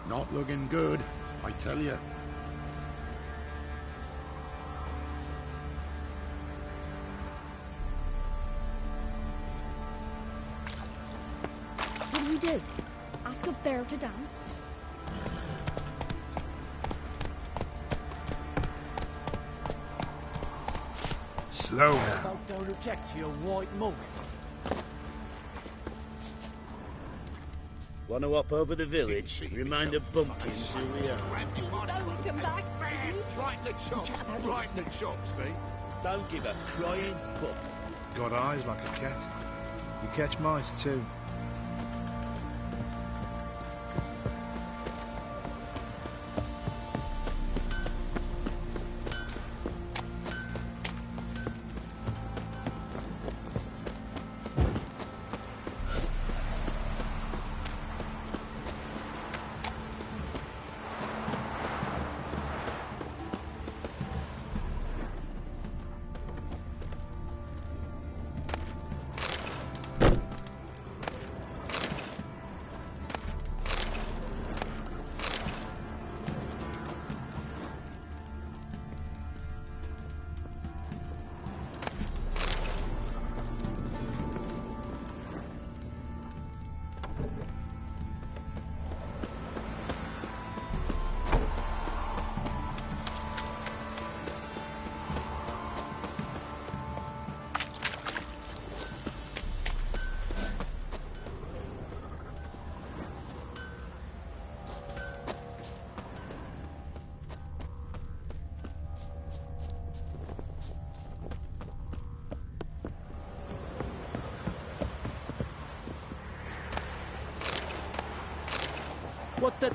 Not looking good, I tell you. What do we do? Ask a bear to dance? Slow now. Folk don't object to your white mug. Want to hop over the village? Remind the bumpkins who we are. Only come back, Right in the shop. Right in the shop, see? Don't give a crying fuck. Got eyes like a cat. You catch mice too. What the...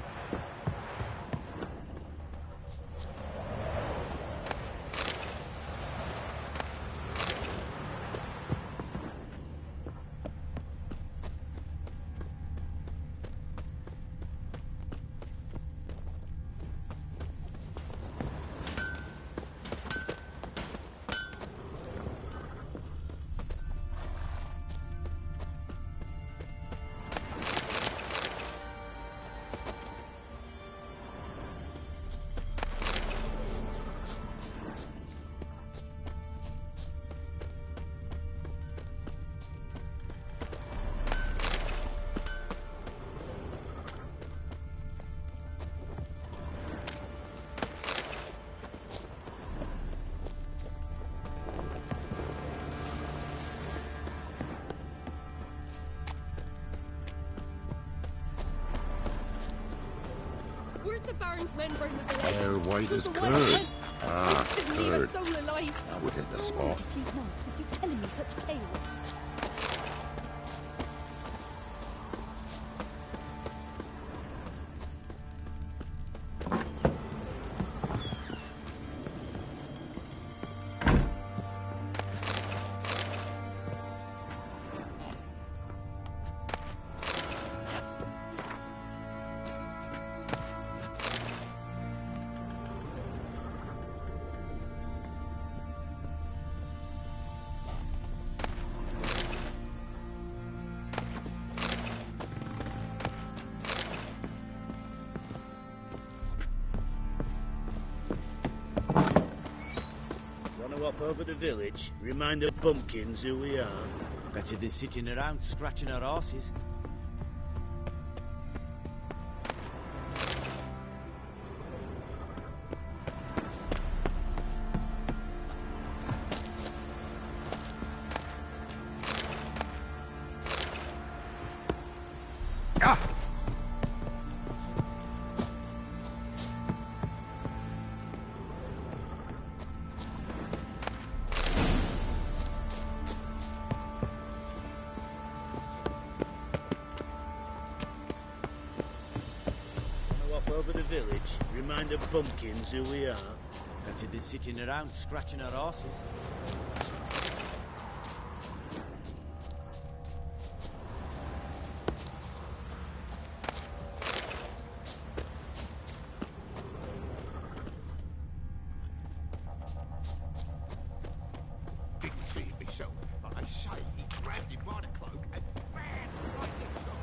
Where'd the Baron's men burn the village? They're white as The curd. white Ah, didn't leave a curd. soul alive. That would hit the I don't spot. want to sleep nights with you telling me such tales. Want to hop over the village? Remind the bumpkins who we are. Better than sitting around scratching our arses. Over the village, remind the bumpkins who we are. Better than sitting around scratching our arses. Didn't see it myself, but they say he grabbed him by the cloak and ran right in the shop.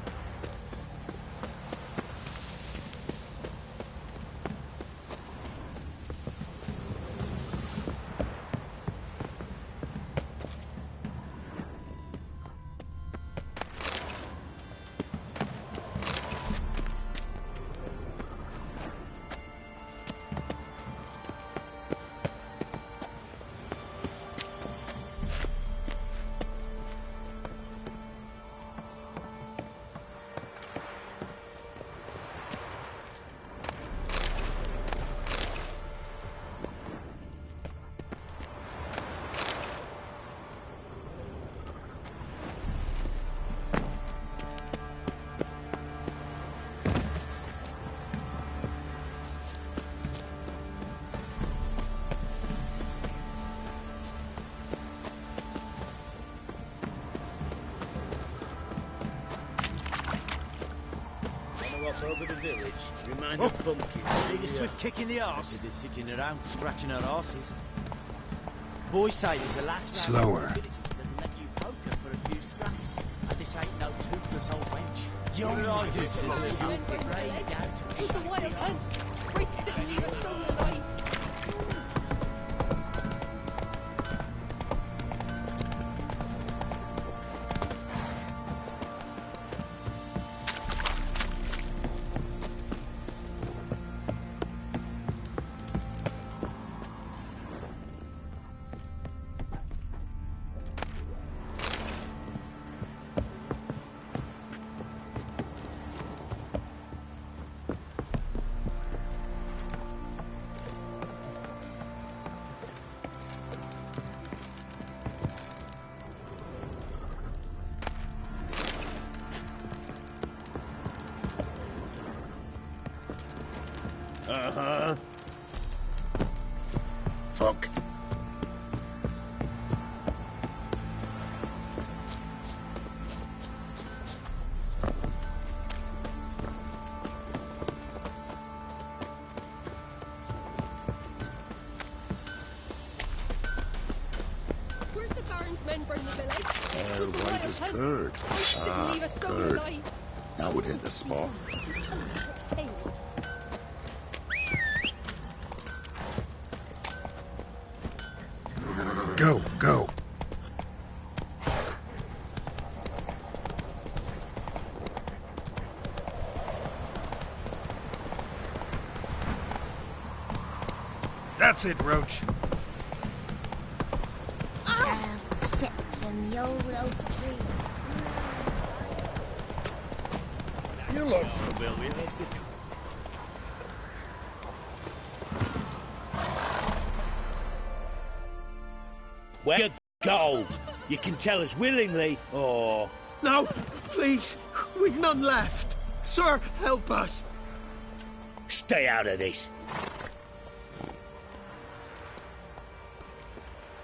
village. Remind of bumpkins. Need a swift kick in the arse. Better than sitting around scratching our arses. Boys say there's a last round Slower. of villages that'll let you poker for a few scraps. And this ain't no toothless old wench. John's I do Where's the wild hunt? Wait till you leave us so alive. Uh-huh. Fuck. Where'd the Baron's men burn the village? White as curd. Didn't leave us so curd. alive. That would hit the spot. You tell me such tales. Go, go. That's it, Roach. Sits in the old oak tree. You lot familiar with the... Where your gold? You can tell us willingly, or... No, please. We've none left. Sir, help us. Stay out of this.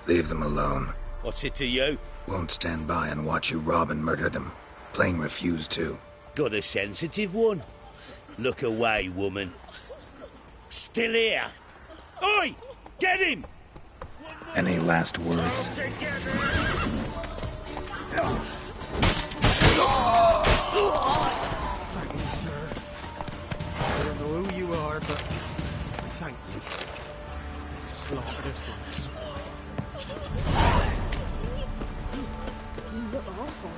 Leave them alone. What's it to you? Won't stand by and watch you rob and murder them. Plain refuse to. Got a sensitive one? Look away, woman. Still here. Oi! Get him! Any last words? Thank you, sir. I don't know who you are, but thank you. You slaughtered us like swine. You look awful.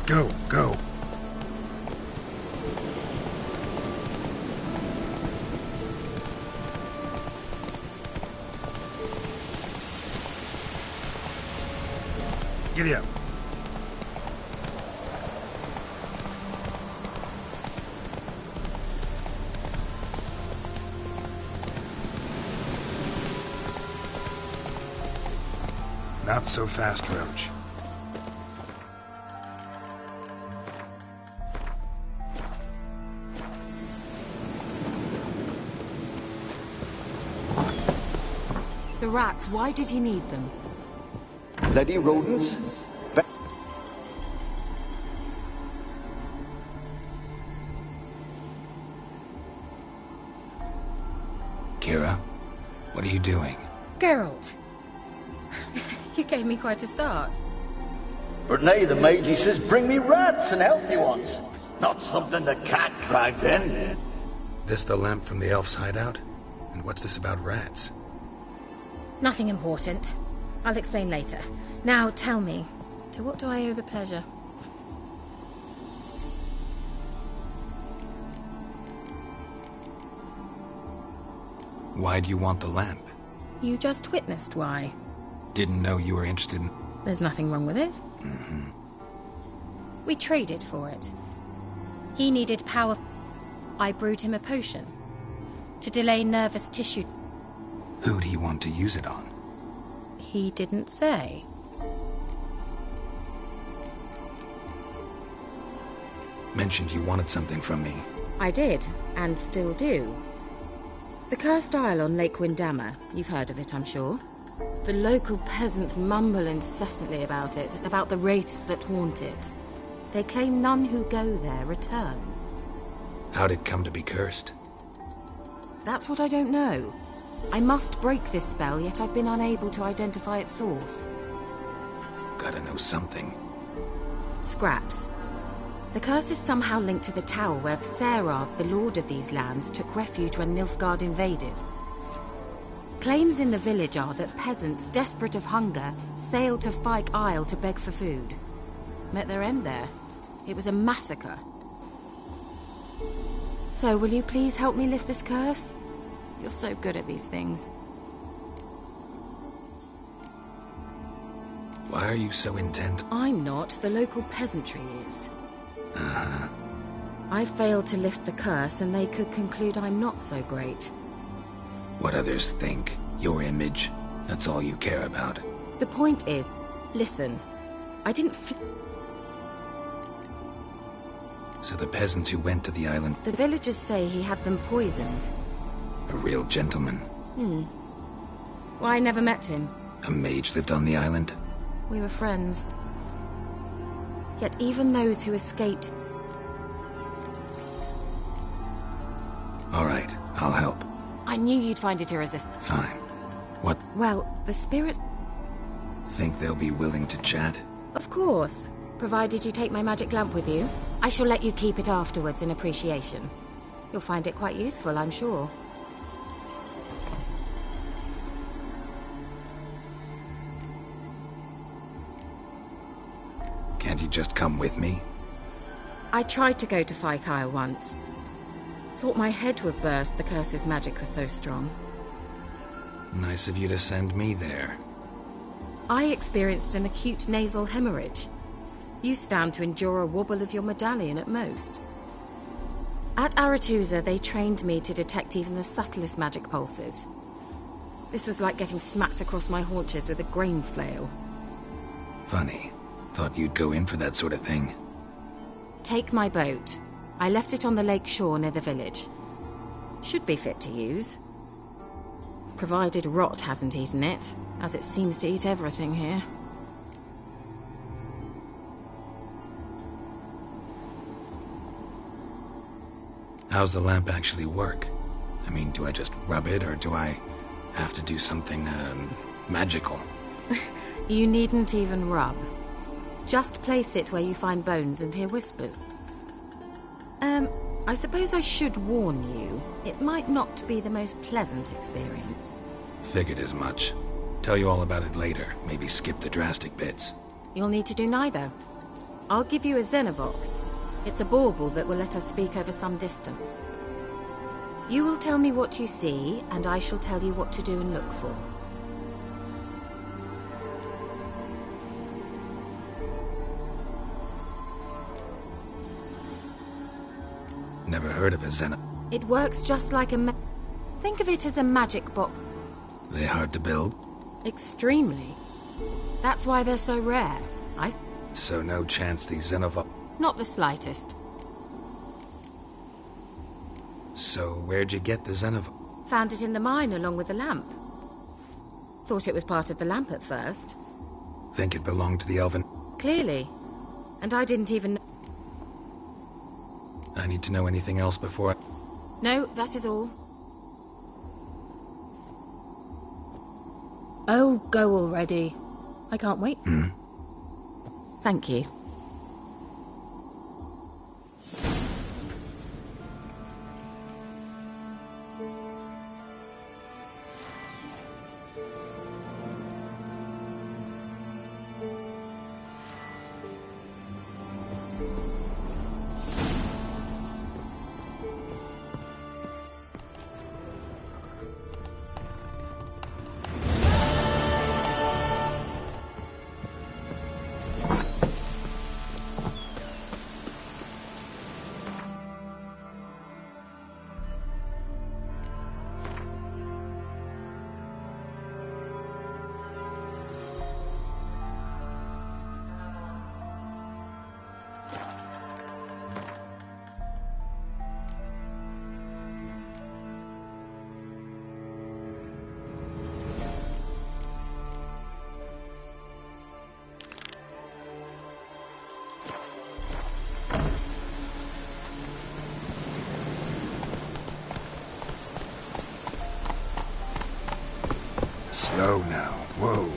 Go, go. Giddy up. Not so fast, Roach. The rats, why did he need them? Bloody rodents? Kira, what are you doing? Geralt. You gave me quite a start. But nay, the Magi says bring me rats and healthy ones. Not something the cat dragged in. This the lamp from the elf's hideout? And what's this about rats? Nothing important. I'll explain later. Now tell me, to what do I owe the pleasure? Why do you want the lamp? You just witnessed why. Didn't know you were interested in... There's nothing wrong with it. We traded for it. He needed power. I brewed him a potion. To delay nervous tissue. Who do you want to use it on? He didn't say. Mentioned you wanted something from me. I did, and still do. The Cursed Isle on Lake Windammer. You've heard of it, I'm sure. The local peasants mumble incessantly about it, about the wraiths that haunt it. They claim none who go there return. How'd it come to be cursed? That's what I don't know. I must break this spell, yet I've been unable to identify its source. Gotta know something. Scraps. The curse is somehow linked to the tower where Sarah, the lord of these lands, took refuge when Nilfgaard invaded. Claims in the village are that peasants, desperate of hunger, sailed to Fyke Isle to beg for food. Met their end there. It was a massacre. So, will you please help me lift this curse? You're so good at these things. Why are you so intent? I'm not. The local peasantry is. I failed to lift the curse, and they could conclude I'm not so great. What others think. Your image. That's all you care about. The point is, listen, I didn't So the peasants who went to the island... The villagers say he had them poisoned. A real gentleman. Well, I never met him. A mage lived on the island? We were friends. Yet even those who escaped... All right, I'll help. I knew you'd find it irresistible. Fine. What? Well, the spirits... Think they'll be willing to chat? Of course. Provided you take my magic lamp with you. I shall let you keep it afterwards in appreciation. You'll find it quite useful, I'm sure. Can't you just come with me? I tried to go to Fyke Isle once. Thought my head would burst, the curse's magic was so strong. Nice of you to send me there. I experienced an acute nasal hemorrhage. You stand to endure a wobble of your medallion at most. At Aretusa, they trained me to detect even the subtlest magic pulses. This was like getting smacked across my haunches with a grain flail. Funny. Thought you'd go in for that sort of thing. Take my boat. I left it on the lake shore near the village. Should be fit to use. Provided rot hasn't eaten it, as it seems to eat everything here. How's the lamp actually work? I mean, do I just rub it, or do I have to do something, magical? You needn't even rub. Just place it where you find bones and hear whispers. I suppose I should warn you. It might not be the most pleasant experience. Figured as much. Tell you all about it later. Maybe skip the drastic bits. You'll need to do neither. I'll give you a Xenovox. It's a bauble that will let us speak over some distance. You will tell me what you see, and I shall tell you what to do and look for. Never heard of a Xeno... It works just like a think of it as a magic box. They hard to build? Extremely. That's why they're so rare. So no chance these Xenovox... Not the slightest. So where'd you get the Xenovox? Found it in the mine along with the lamp. Thought it was part of the lamp at first. Think it belonged to the Elven... Clearly. And I didn't even... I need to know anything else before I... No, that is all. Oh, go already. I can't wait. Thank you. go now. Whoa.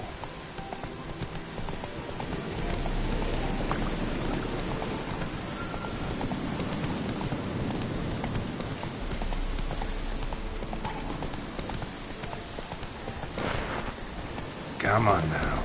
Come on now.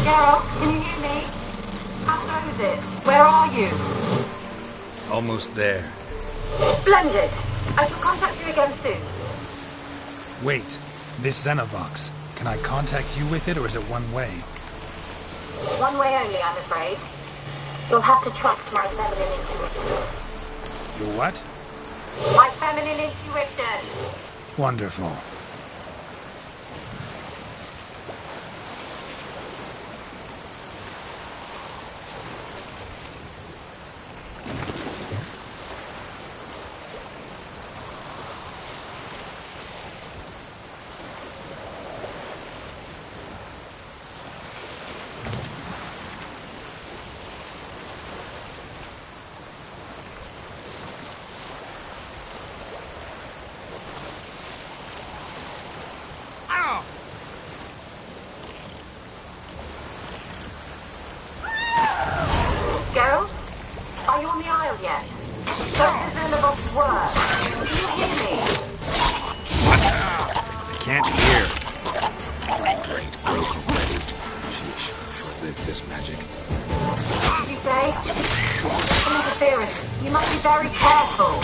Geralt, can you hear me? How goes it? Where are you? Almost there. Splendid. I shall contact you again soon. Wait, this Xenovox. Can I contact you with it, or is it one way? One way only, I'm afraid. You'll have to trust my feminine intuition. Your what? My feminine intuition. Wonderful. Geralt, are you on the aisle yet? Does the Xenovox work? Can you hear me? I can't hear. Great, broke already. Sheesh, short-lived this magic. What did you say? Some interference. You must be very careful.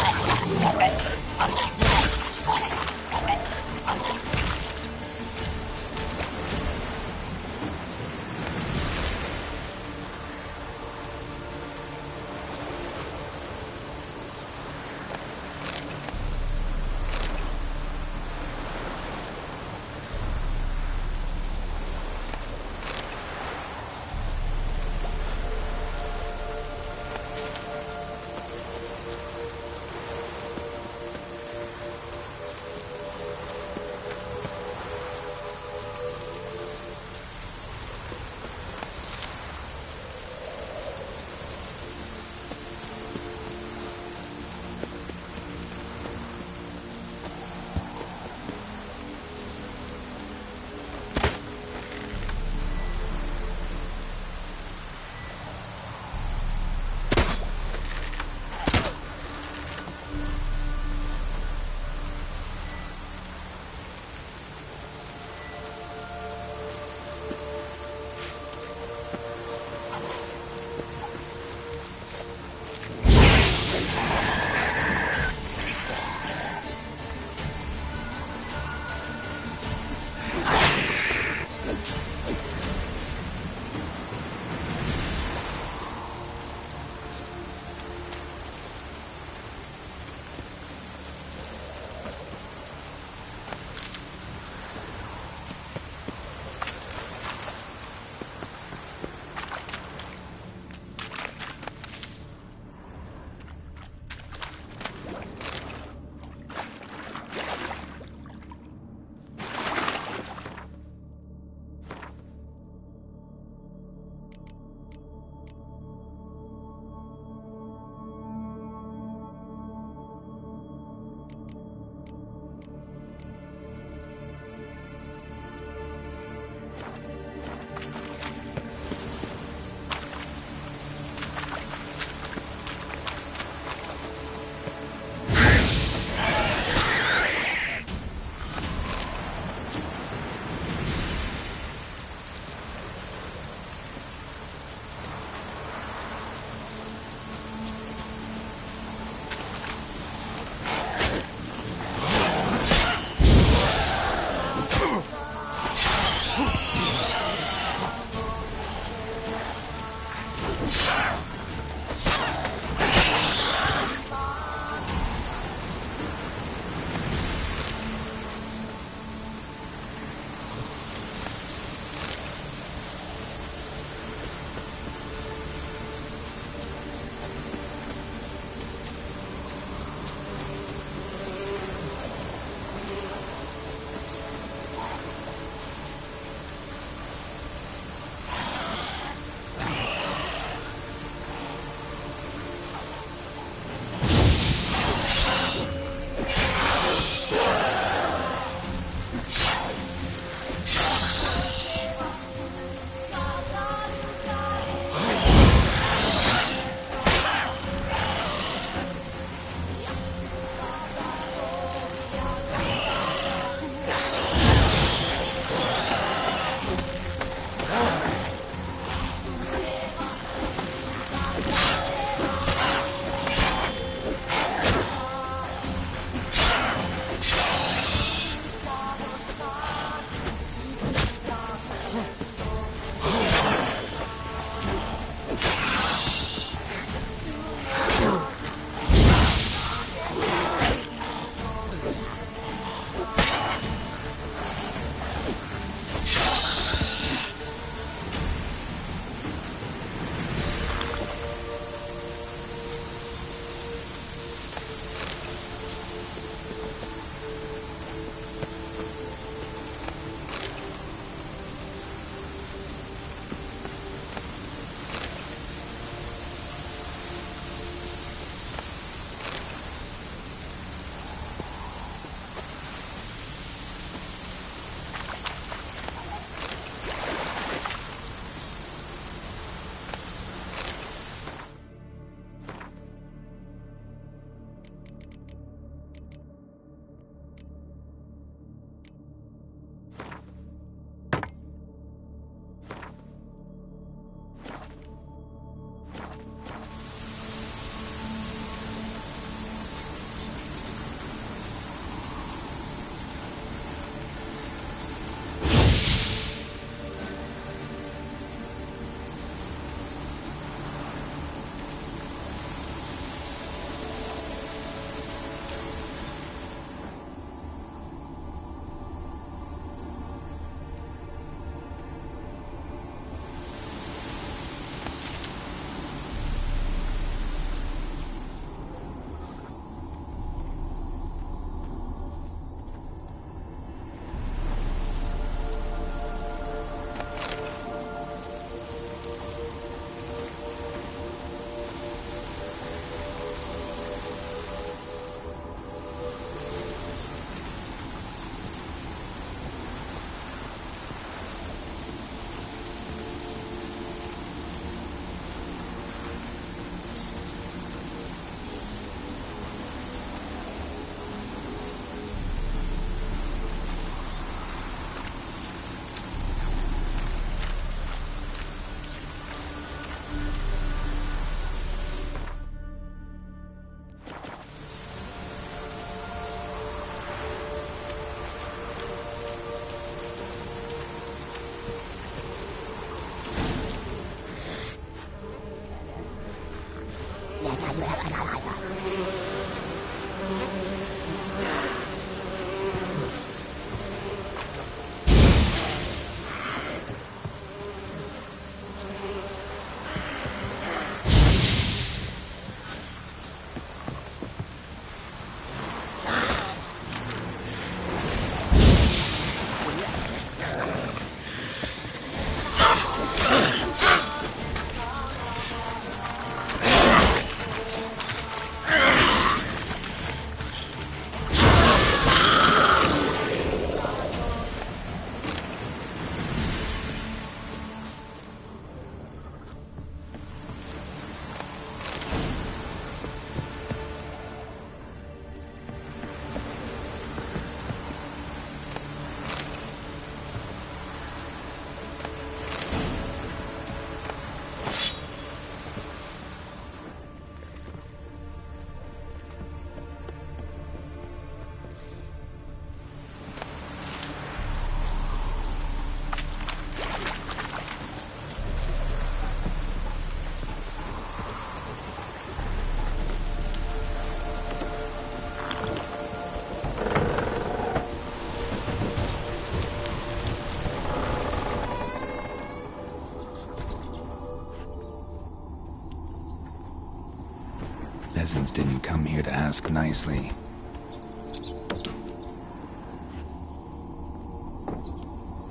peasants didn't come here to ask nicely.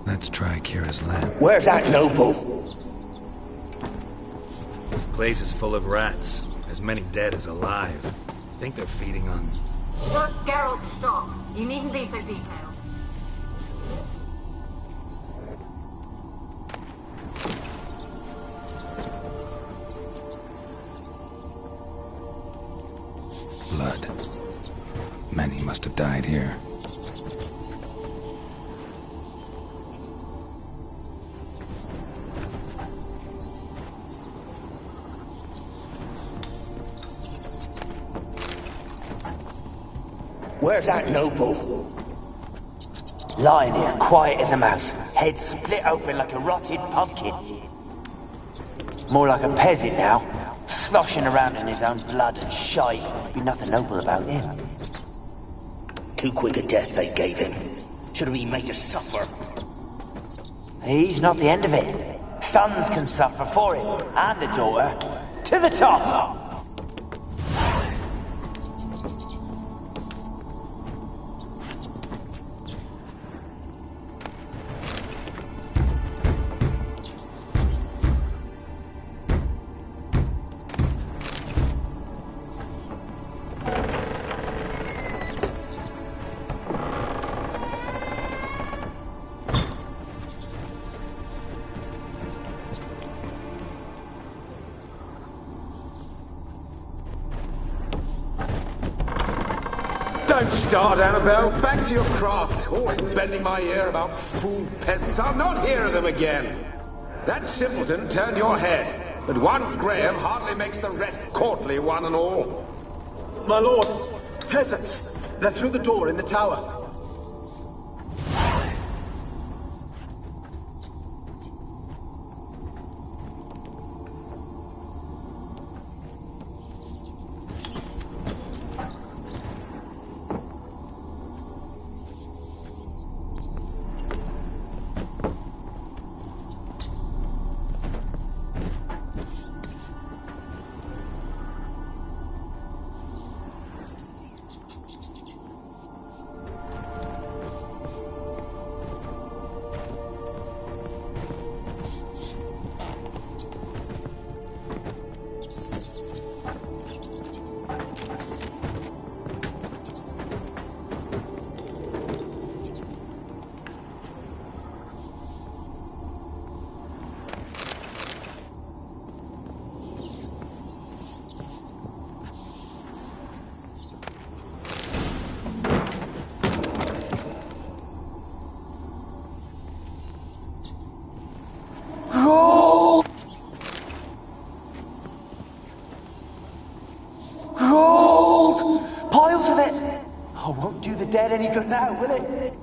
Let's try Kira's lamp. Where's that noble? Place is full of rats. As many dead as alive. Think they're feeding on... Just Geralt, stop. You needn't be so detailed. Blood. Many must have died here. Where's that noble? Lying here, quiet as a mouse, head split open like a rotted pumpkin. More like a peasant now, sloshing around in his own blood and shite. Be nothing noble about him. Too quick a death they gave him. Should have been made to suffer. He's not the end of it. Sons can suffer for it, and the daughter. To the top! Don't start, Annabelle. Back to your craft. Always bending my ear about fool peasants. I'll not hear of them again. That simpleton turned your head, but one Graham hardly makes the rest courtly, one and all. My lord, peasants. They're through the door in the tower. Dead any good now, will it?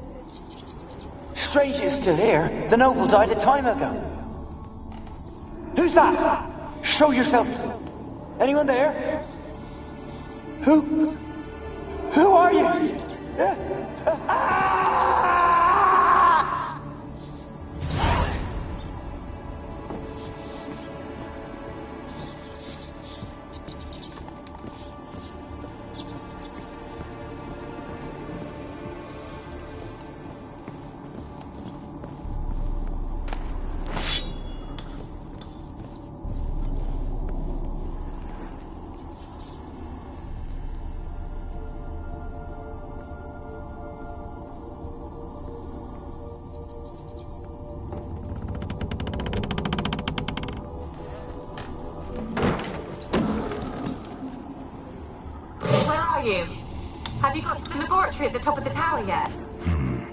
Strange it's still here. The noble died a time ago. Who's that? Show yourself. Anyone there? Who are you? Have you got to the laboratory at the top of the tower yet?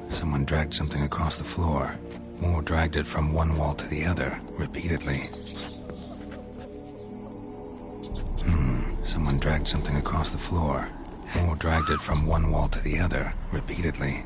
Someone dragged something across the floor. Or dragged it from one wall to the other, repeatedly. Someone dragged something across the floor. Or dragged it from one wall to the other, repeatedly.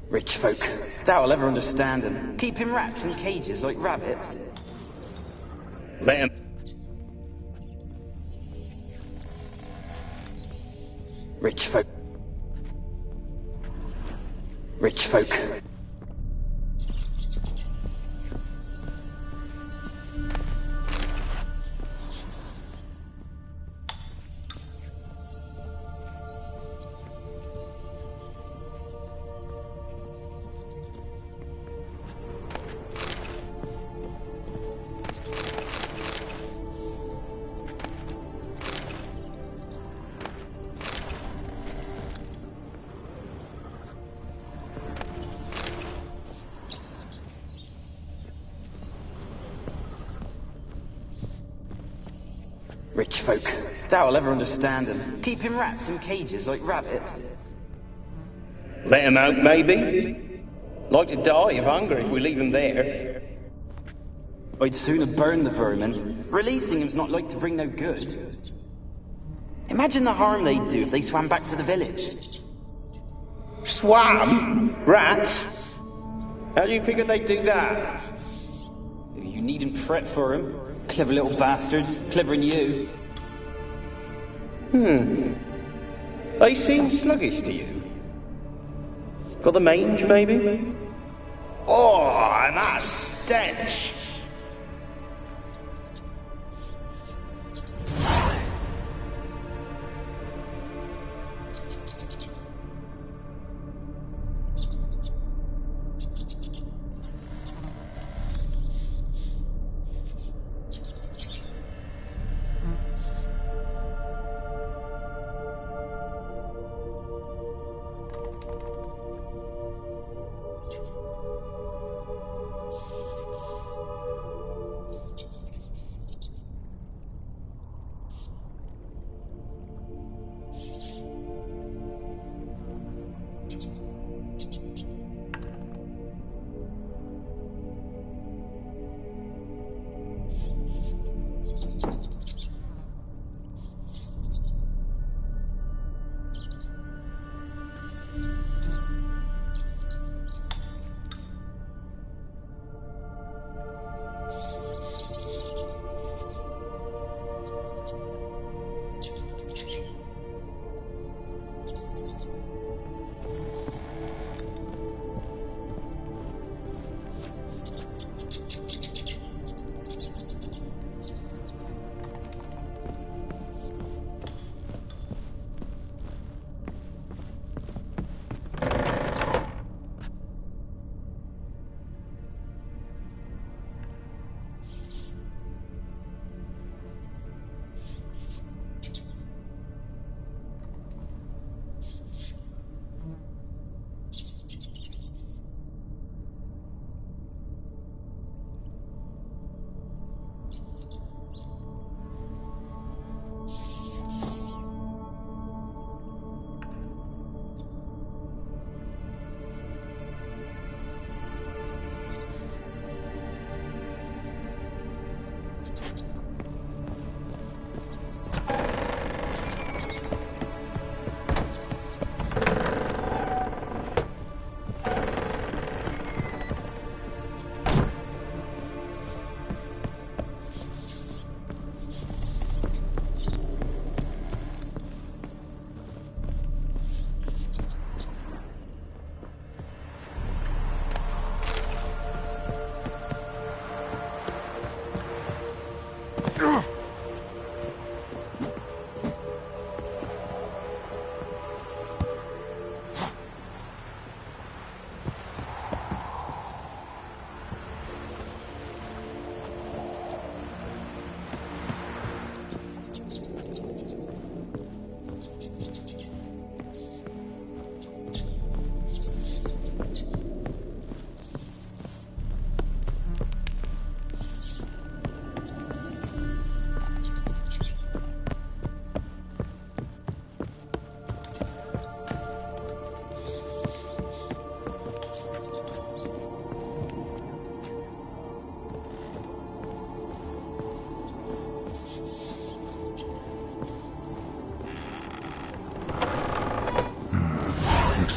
Rich folk. Doubt I'll ever understand them. Keeping rats in cages like rabbits. Let him. Rich folk. Rich folk. Rich folk. Doubt I'll ever understand them. Keeping rats in cages like rabbits. Let him out, maybe? Like to die of hunger if we leave him there. I'd sooner burn the vermin. Releasing him's not like to bring no good. Imagine the harm they'd do if they swam back to the village. Swam? Rats? How do you figure they'd do that? You needn't fret for him. Clever little bastards. Clever than you. They seem sluggish to you. Got the mange, maybe? Oh, and that stench!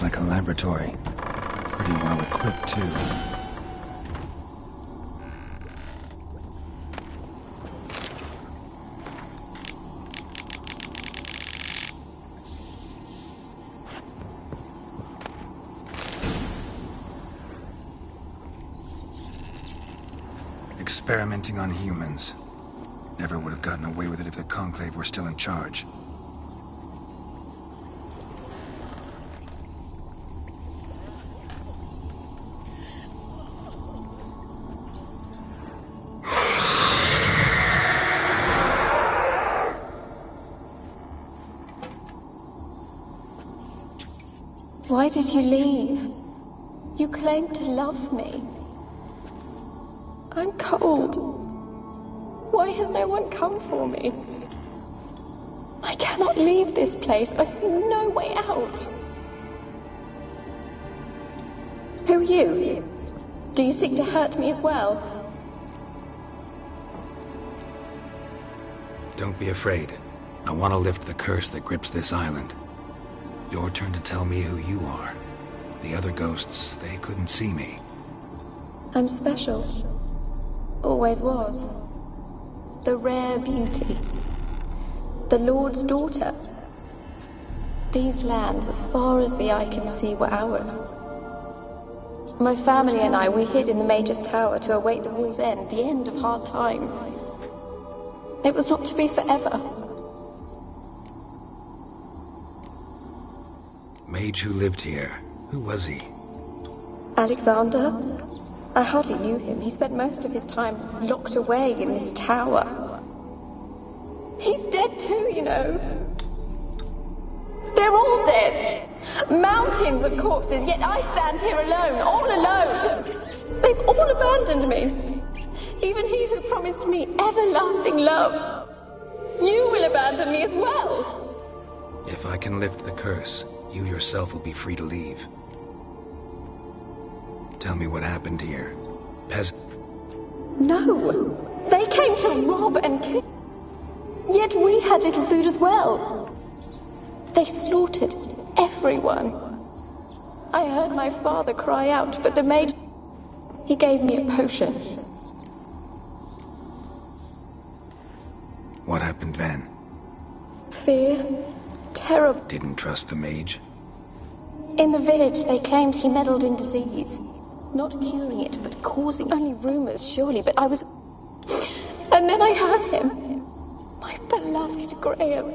Like a laboratory. Pretty quick, too. Experimenting on humans. Never would have gotten away with it if the Conclave were still in charge. Why did you leave? You claimed to love me. I'm cold. Why has no one come for me? I cannot leave this place. I see no way out. Who are you? Do you seek to hurt me as well? Don't be afraid. I want to lift the curse that grips this island. Your turn to tell me who you are. The other ghosts, they couldn't see me. I'm special. Always was. The rare beauty. The Lord's daughter. These lands, as far as the eye can see, were ours. My family and I, we hid in the Major's Tower to await the war's end, the end of hard times. It was not to be forever. Mage who lived here. Who was he? Alexander? I hardly knew him. He spent most of his time locked away in this tower. He's dead too, you know. They're all dead. Mountains of corpses, yet I stand here alone, all alone. They've all abandoned me. Even he who promised me everlasting love. You will abandon me as well. If I can lift the curse, you yourself will be free to leave. Tell me what happened here. No. They came to rob and kill. Yet we had little food as well. They slaughtered everyone. I heard my father cry out, but the maid... He gave me a potion. What happened then? Fear. Terror. Didn't trust the mage? In the village, they claimed he meddled in disease. Not curing it, but causing only rumors, surely, but I was... And then I heard him. My beloved Graham.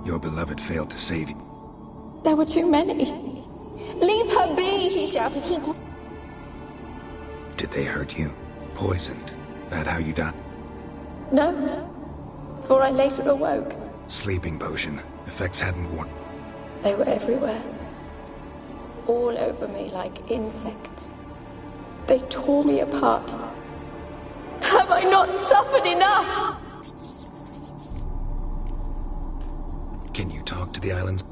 Your beloved failed to save you. There were too many. Leave her be, he shouted. Did they hurt you? Poisoned? That how you died? No, for I later awoke. Sleeping potion. Effects hadn't worn. They were everywhere. All over me like insects. They tore me apart. Have I not suffered enough? Can you talk to the islands?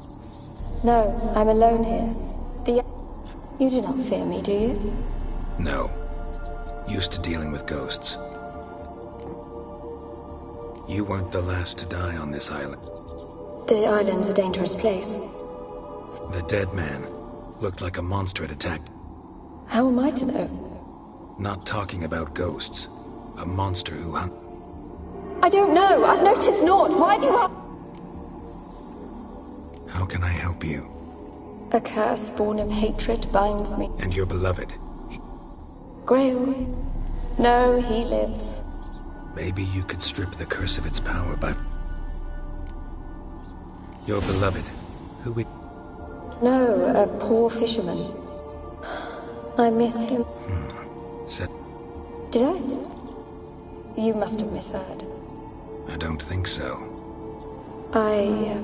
No, I'm alone here. You do not fear me, do you? No. Used to dealing with ghosts. You weren't the last to die on this island. The island's a dangerous place. The dead man looked like a monster had attacked. How am I to know? Not talking about ghosts. A monster who hunt. I don't know. I've noticed naught. Why do you ask? How can I help you? A curse born of hatred binds me. And your beloved? Graham? No, he lives. Maybe you could strip the curse of its power by... Your beloved, who we... No, a poor fisherman. I miss him. Said... Did I? You must have misheard. I don't think so. I...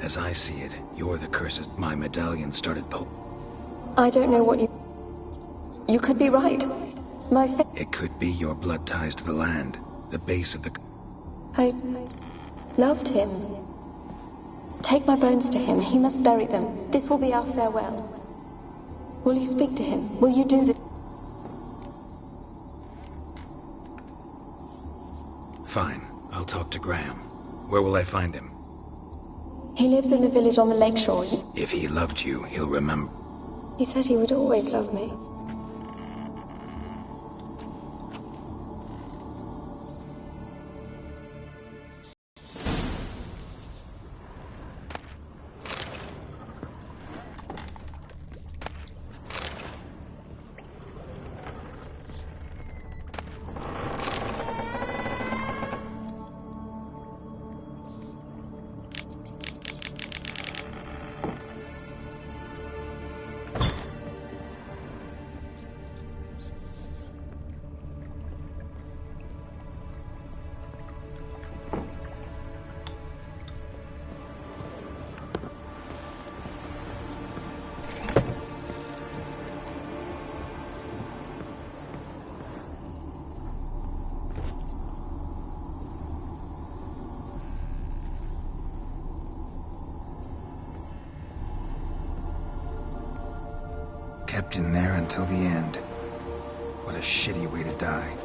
As I see it, you're the curse. My medallion started I don't know what you... You could be right. It could be your blood ties to the land, the base of the... I loved him. Take my bones to him. He must bury them. This will be our farewell. Will you speak to him? Will you do this? Fine. I'll talk to Graham. Where will I find him? He lives in the village on the lakeshore. If he loved you, he'll remember. He said he would always love me. Kept in there until the end. What a shitty way to die.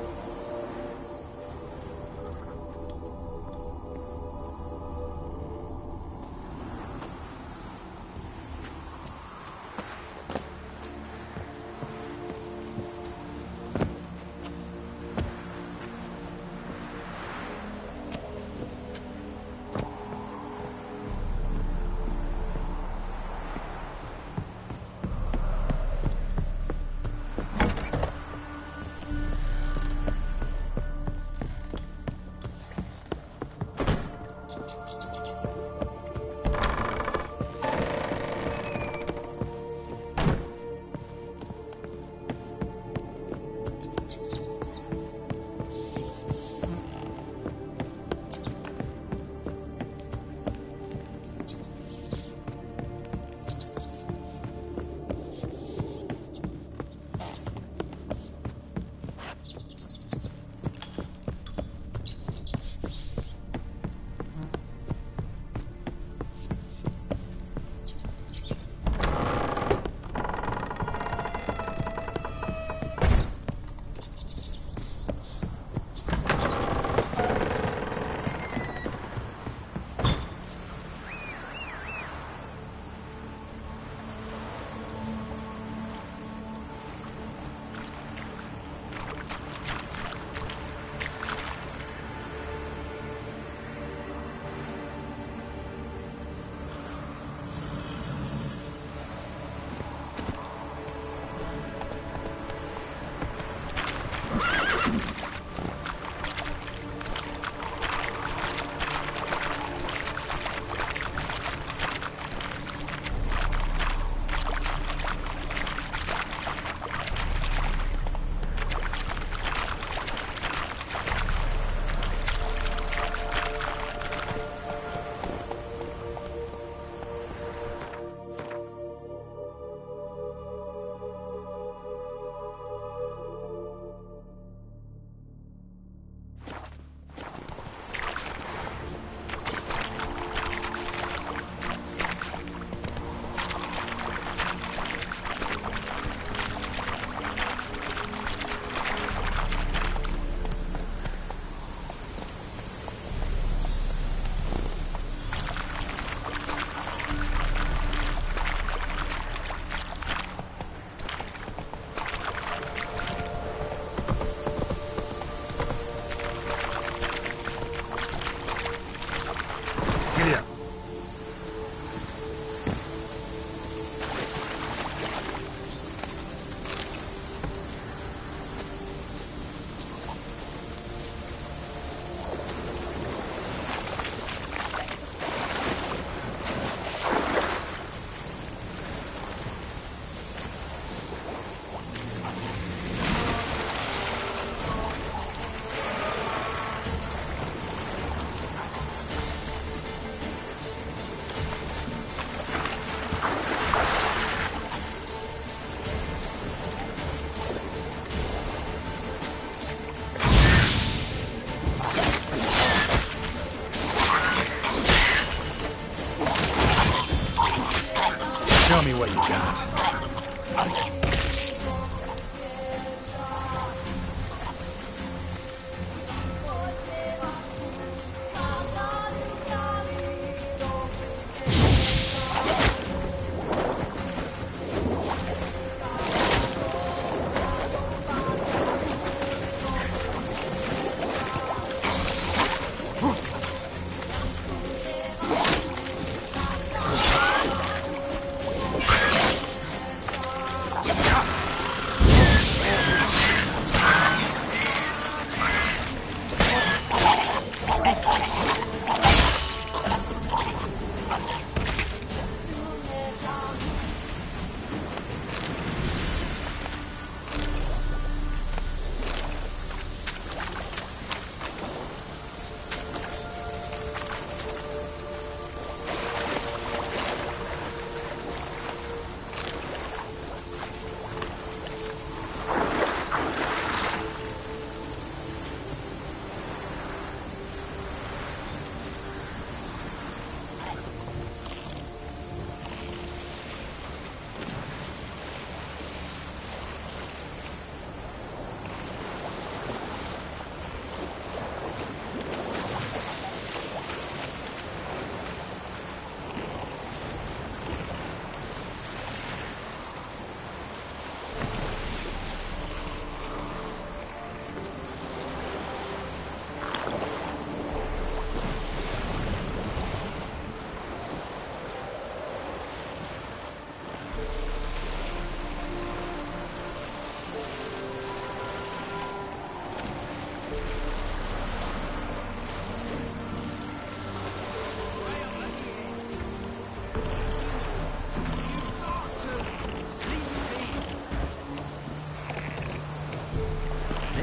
Show me what you got.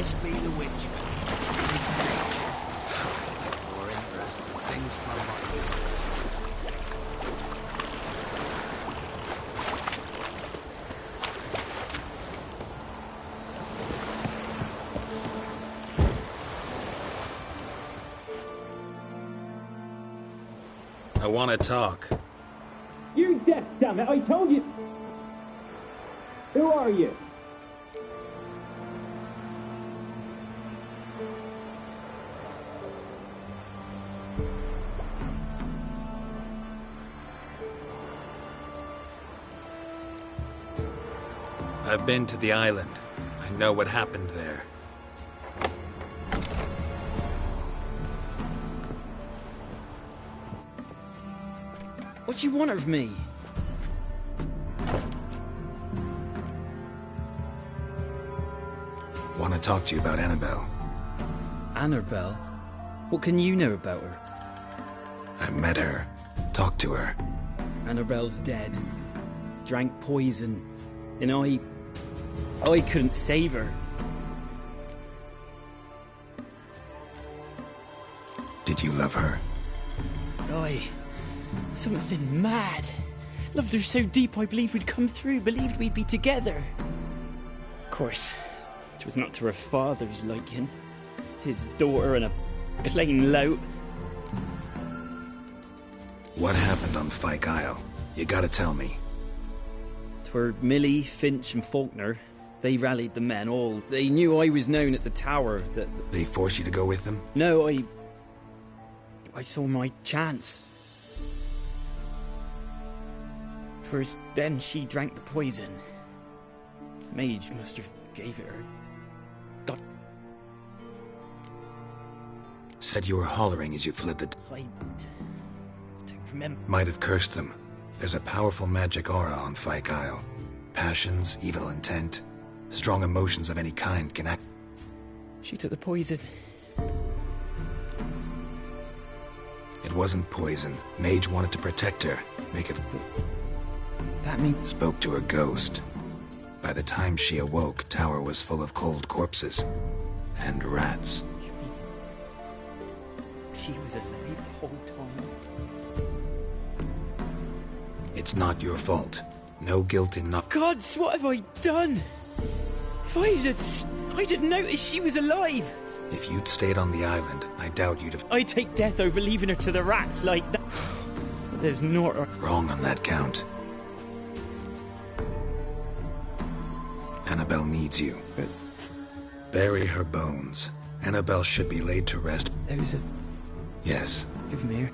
this be the witch? More interesting things from my I want to talk. You're deaf, damn it! I told you. Who are you? I've been to the island. I know what happened there. What do you want of me? Want to talk to you about Annabelle. Annabelle? What can you know about her? I met her. Talked to her. Annabelle's dead. Drank poison. And I couldn't save her. Did you love her? Something mad. Loved her so deep I believed we'd come through, believed we'd be together. Of course, it was not to her father's liking. His daughter and a plain lout. What happened on Fyke Isle? You gotta tell me. 'Twere Millie, Finch and Faulkner. They rallied the men all. They knew I was known at the tower. They forced you to go with them? No, I saw my chance. 'Twas then she drank the poison. Mage must have gave it her. God. Said you were hollering as you fled the... I don't remember. Might have cursed them. There's a powerful magic aura on Fyke Isle. Passions, evil intent, strong emotions of any kind can act... She took the poison. It wasn't poison. Mage wanted to protect her. Make it... That means... Spoke to her ghost. By the time she awoke, Tower was full of cold corpses. And rats. You mean... She was alive the whole time? It's not your fault. No guilt in not... Gods, what have I done? If I'd noticed she was alive. If you'd stayed on the island, I doubt you'd have... I'd take death over leaving her to the rats like that. There's not... Wrong on that count. Annabelle needs you. But... Bury her bones. Annabelle should be laid to rest. There was a... Yes. Give me here.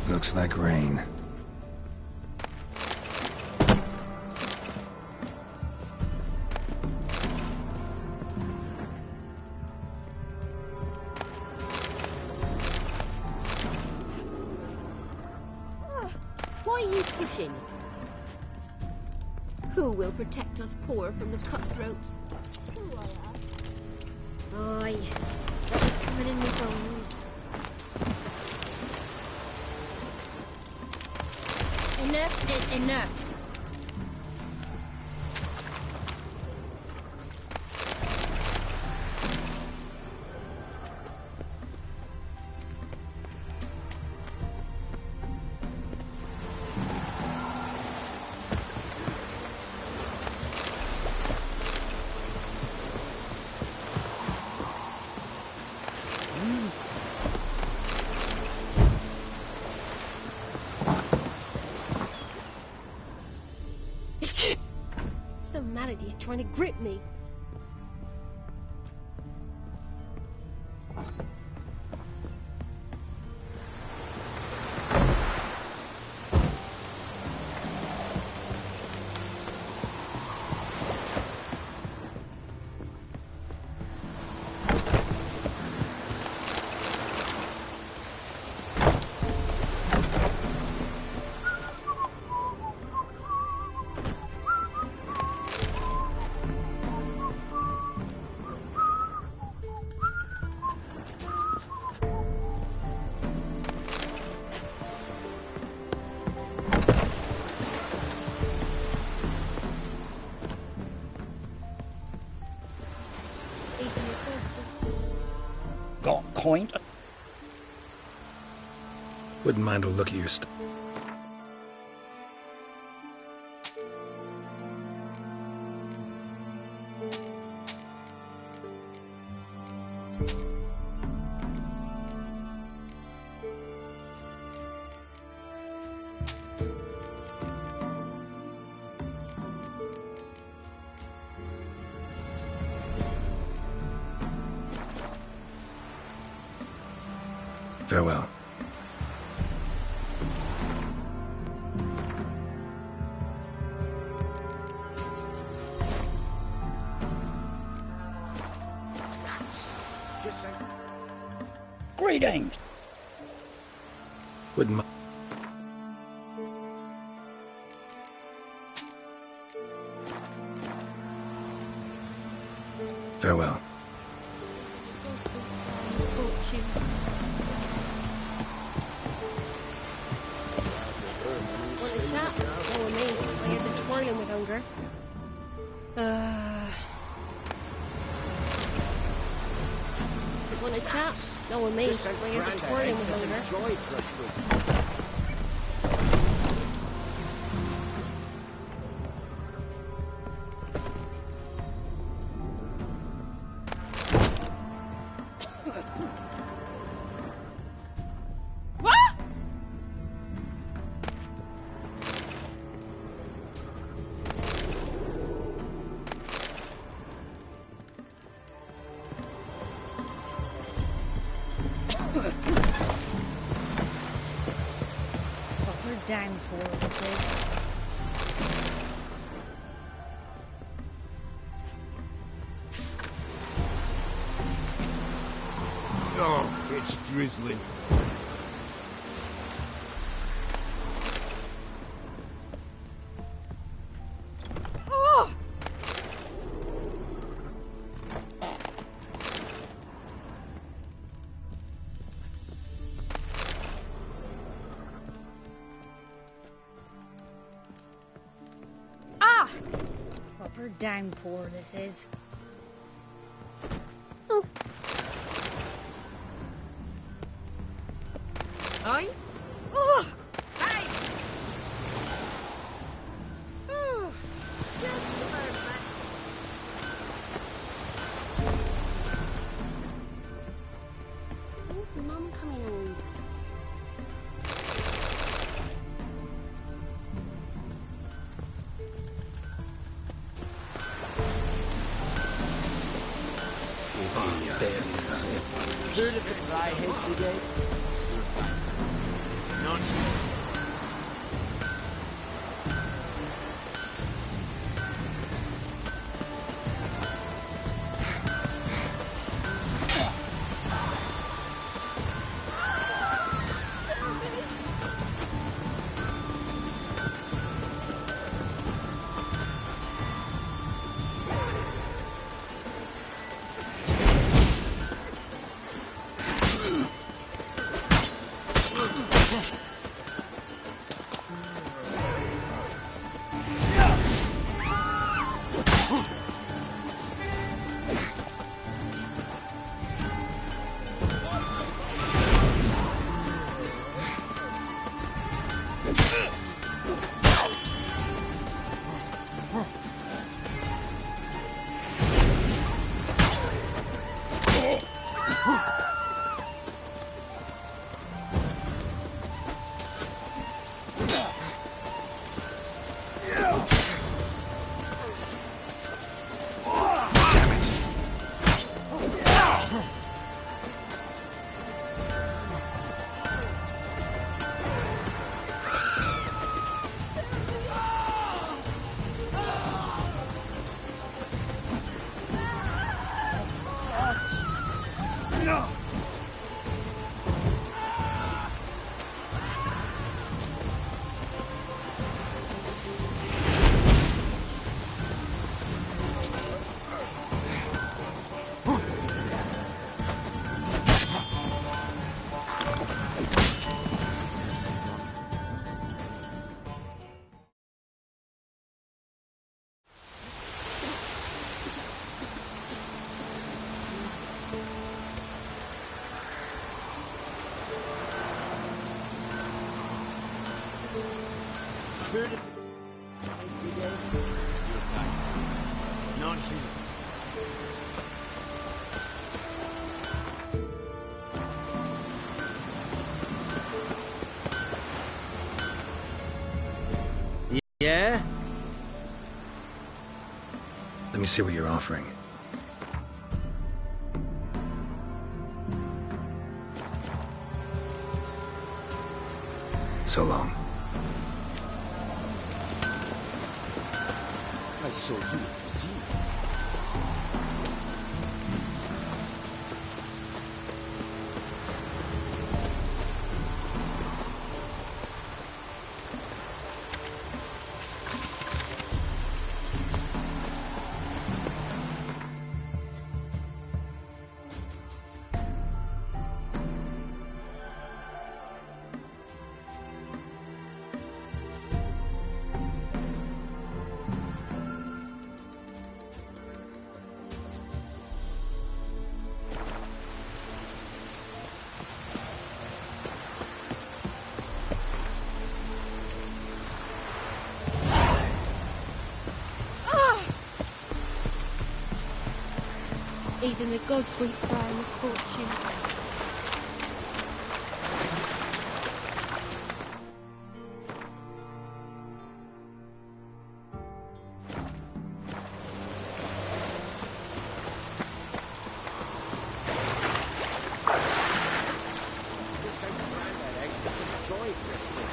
Looks like rain. Why are you pushing? Who will protect us poor from the cutthroats? Aye, they're coming in with bones. Enough is enough. Some manatee's trying to grip me. got coin. Wouldn't mind a look at your stuff. Farewell. Greetings. Wouldn't mind. Farewell. Want to chat? No, with me. My head's a twirling with hunger. Want to chat? No, with me. My head's a twirling with hunger. Downpour, this is. Oh, it's drizzling. Oh! Proper downpour, this is. Oh. Aye? Oh! Hey! Oh! Just perfect. When's Mum coming home? Right, hit today. Not heard of non-human. Yeah? Let me see what you're offering. So long. I saw you at the zoo. Even the gods weep for our misfortune. Just like Grandad ate some joy crystal.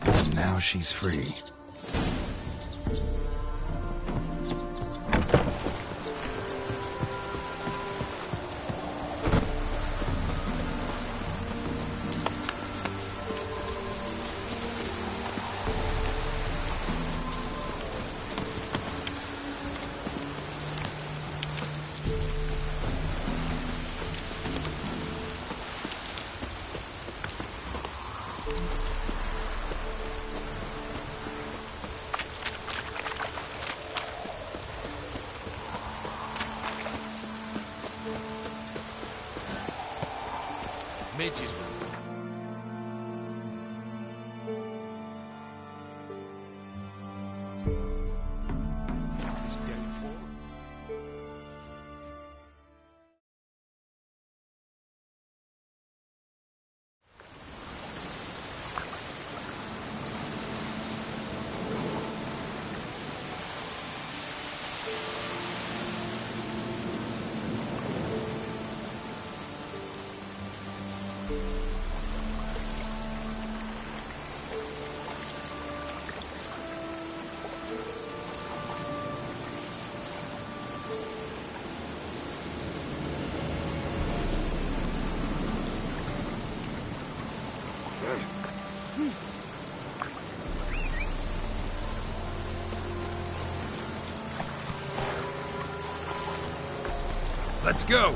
And now she's free. Midges. Let's go!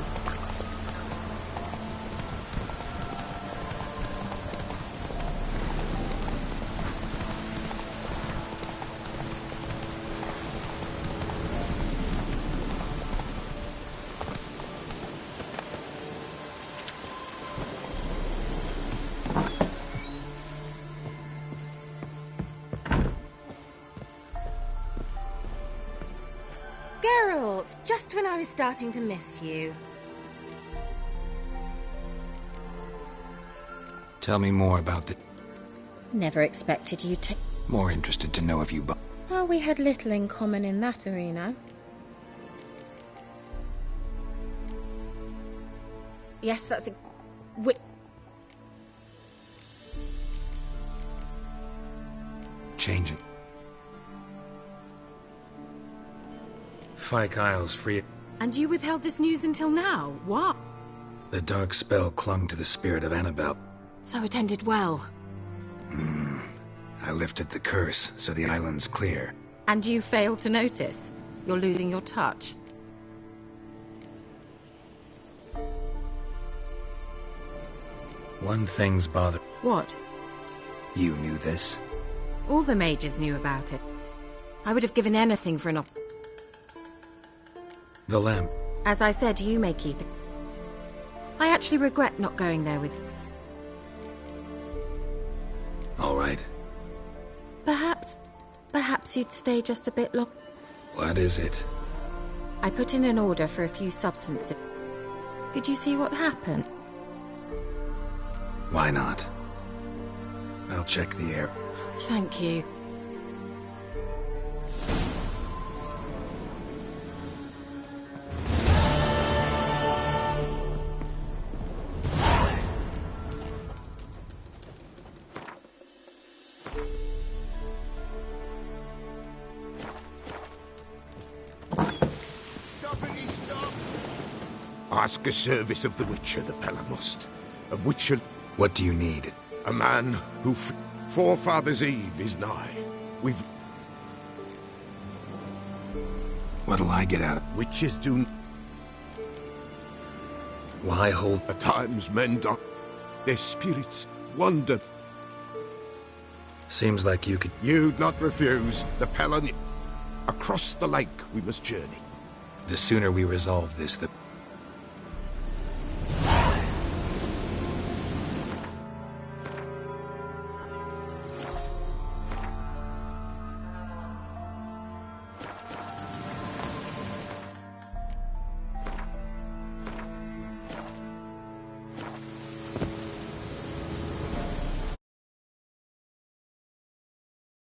Geralt, just when I was starting to miss you. Tell me more about the... Never expected you to... More interested to know if you... Well, we had little in common in that arena. Yes, that's a... Change it. Fyke Isles free... And you withheld this news until now? What? The dark spell clung to the spirit of Annabelle. So it ended well. I lifted the curse, so the island's clear. And you failed to notice? You're losing your touch. One thing's bothering. What? You knew this? All the mages knew about it. I would have given anything for an The lamp. As I said, you may keep it. I actually regret not going there with... All right. Perhaps you'd stay just a bit long. What is it? I put in an order for a few substances. Could you see what happened? Why not? I'll check the air. Thank you. Ask a service of the Witcher, the Pella must. A Witcher... What do you need? A man who... Forefather's Eve is nigh. We've... What'll I get out of... Witches do... Why hold... At times men die. Their spirits wander. Seems like you could... You'd not refuse. The Pella... Across the lake we must journey. The sooner we resolve this, the...